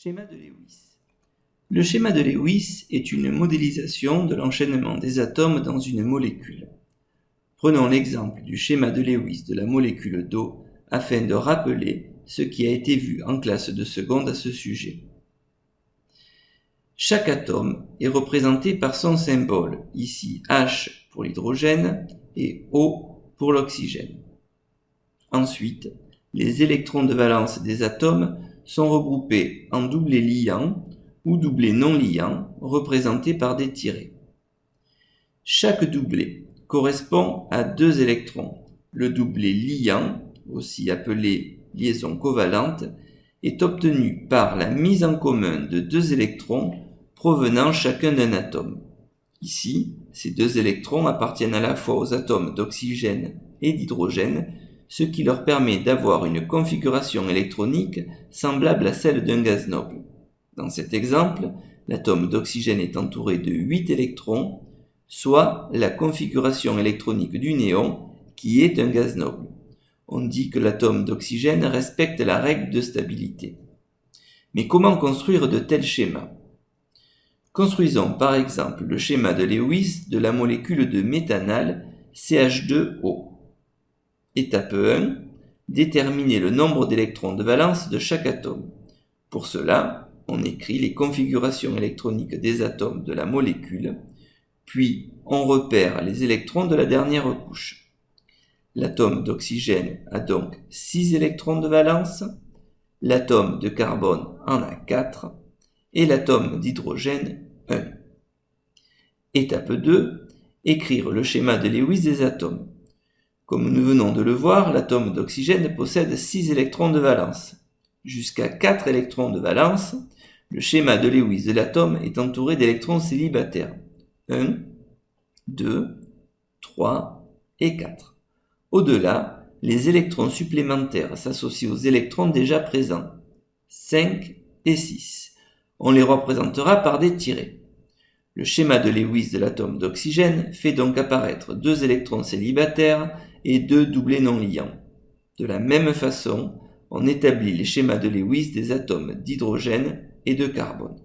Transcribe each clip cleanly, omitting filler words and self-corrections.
Schéma de Lewis. Le schéma de Lewis est une modélisation de l'enchaînement des atomes dans une molécule. Prenons l'exemple du schéma de Lewis de la molécule d'eau afin de rappeler ce qui a été vu en classe de seconde à ce sujet. Chaque atome est représenté par son symbole, ici H pour l'hydrogène et O pour l'oxygène. Ensuite, les électrons de valence des atomes sont regroupés en doublets liants ou doublets non liants représentés par des tirets. Chaque doublet correspond à deux électrons. Le doublet liant, aussi appelé liaison covalente, est obtenu par la mise en commun de deux électrons provenant chacun d'un atome. Ici, ces deux électrons appartiennent à la fois aux atomes d'oxygène et d'hydrogène, ce qui leur permet d'avoir une configuration électronique semblable à celle d'un gaz noble. Dans cet exemple, l'atome d'oxygène est entouré de 8 électrons, soit la configuration électronique du néon, qui est un gaz noble. On dit que l'atome d'oxygène respecte la règle de stabilité. Mais comment construire de tels schémas ? Construisons par exemple le schéma de Lewis de la molécule de méthanal CH2O. Étape 1. Déterminer le nombre d'électrons de valence de chaque atome. Pour cela, on écrit les configurations électroniques des atomes de la molécule, puis on repère les électrons de la dernière couche. L'atome d'oxygène a donc 6 électrons de valence, l'atome de carbone en a 4 et l'atome d'hydrogène 1. Étape 2. Écrire le schéma de Lewis des atomes. Comme nous venons de le voir, l'atome d'oxygène possède 6 électrons de valence. Jusqu'à 4 électrons de valence, le schéma de Lewis de l'atome est entouré d'électrons célibataires. 1, 2, 3 et 4. Au-delà, les électrons supplémentaires s'associent aux électrons déjà présents. 5 et 6. On les représentera par des tirets. Le schéma de Lewis de l'atome d'oxygène fait donc apparaître 2 électrons célibataires et 2 doublets non liants. De la même façon, on établit les schémas de Lewis des atomes d'hydrogène et de carbone.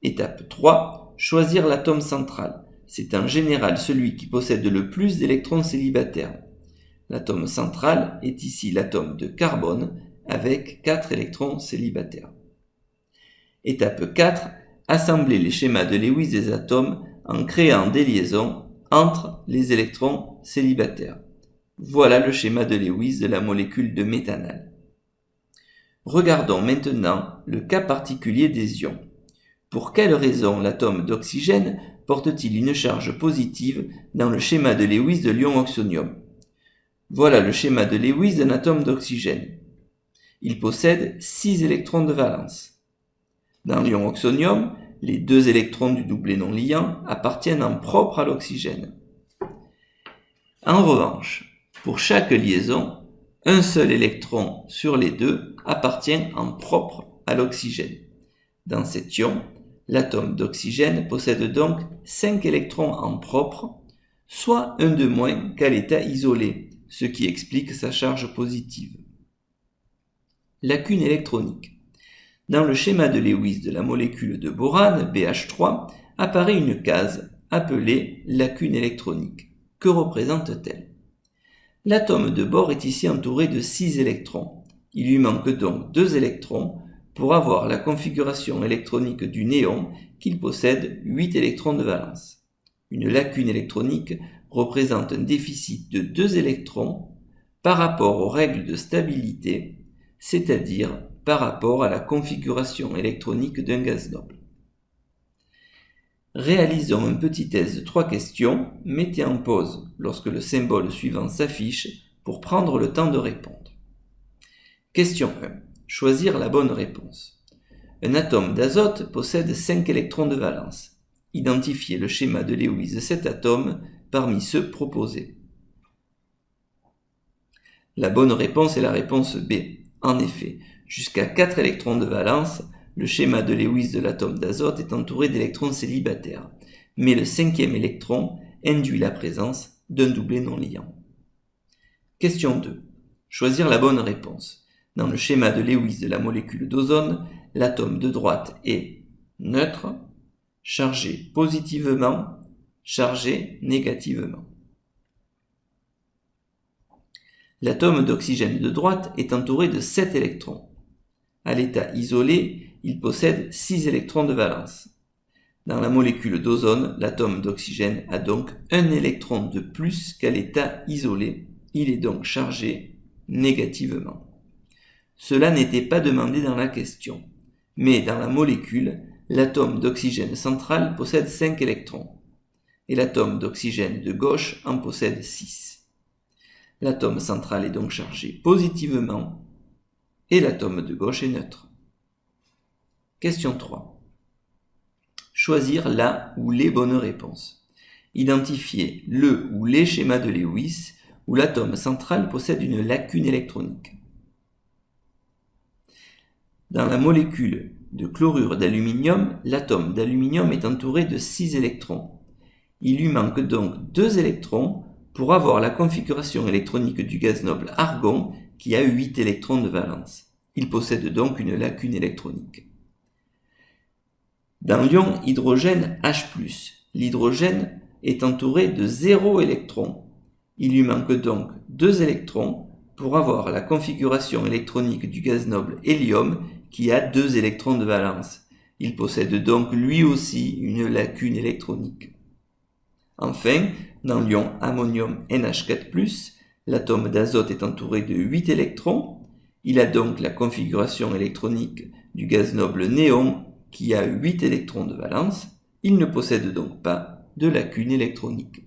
Étape 3. Choisir l'atome central. C'est en général celui qui possède le plus d'électrons célibataires. L'atome central est ici l'atome de carbone avec 4 électrons célibataires. Étape 4. Assembler les schémas de Lewis des atomes en créant des liaisons entre les électrons célibataires. Voilà le schéma de Lewis de la molécule de méthanal. Regardons maintenant le cas particulier des ions. Pour quelle raison l'atome d'oxygène porte-t-il une charge positive dans le schéma de Lewis de l'ion oxonium ? Voilà le schéma de Lewis d'un atome d'oxygène. Il possède 6 électrons de valence. Dans l'ion oxonium, les 2 électrons du doublet non liant appartiennent en propre à l'oxygène. En revanche, pour chaque liaison, un seul électron sur les 2 appartient en propre à l'oxygène. Dans cet ion, l'atome d'oxygène possède donc 5 électrons en propre, soit un de moins qu'à l'état isolé, ce qui explique sa charge positive. Lacune électronique. Dans le schéma de Lewis de la molécule de borane, BH3, apparaît une case appelée lacune électronique. Que représente-t-elle ? L'atome de bord est ici entouré de 6 électrons. Il lui manque donc 2 électrons pour avoir la configuration électronique du néon qu'il possède 8 électrons de valence. Une lacune électronique représente un déficit de 2 électrons par rapport aux règles de stabilité, c'est-à-dire par rapport à la configuration électronique d'un gaz noble. Réalisons un petit test de 3 questions. Mettez en pause lorsque le symbole suivant s'affiche pour prendre le temps de répondre. Question 1. Choisir la bonne réponse. Un atome d'azote possède 5 électrons de valence. Identifiez le schéma de Lewis de cet atome parmi ceux proposés. La bonne réponse est la réponse B. En effet, jusqu'à 4 électrons de valence, le schéma de Lewis de l'atome d'azote est entouré d'électrons célibataires, mais le 5e électron induit la présence d'un doublet non liant. Question 2. Choisir la bonne réponse. Dans le schéma de Lewis de la molécule d'ozone, l'atome de droite est neutre, chargé positivement, chargé négativement. L'atome d'oxygène de droite est entouré de 7 électrons. À l'état isolé, il possède 6 électrons de valence. Dans la molécule d'ozone, l'atome d'oxygène a donc un électron de plus qu'à l'état isolé. Il est donc chargé négativement. Cela n'était pas demandé dans la question, mais dans la molécule, l'atome d'oxygène central possède 5 électrons, et l'atome d'oxygène de gauche en possède 6. L'atome central est donc chargé positivement, et l'atome de gauche est neutre. Question 3. Choisir la ou les bonnes réponses. Identifier le ou les schémas de Lewis où l'atome central possède une lacune électronique. Dans la molécule de chlorure d'aluminium, l'atome d'aluminium est entouré de 6 électrons. Il lui manque donc 2 électrons pour avoir la configuration électronique du gaz noble argon qui a 8 électrons de valence. Il possède donc une lacune électronique. Dans l'ion hydrogène H+, l'hydrogène est entouré de 0 électrons. Il lui manque donc 2 électrons pour avoir la configuration électronique du gaz noble hélium qui a 2 électrons de valence. Il possède donc lui aussi une lacune électronique. Enfin, dans l'ion ammonium NH4+, l'atome d'azote est entouré de 8 électrons. Il a donc la configuration électronique du gaz noble néon qui a 8 électrons de valence. Il ne possède donc pas de lacune électronique.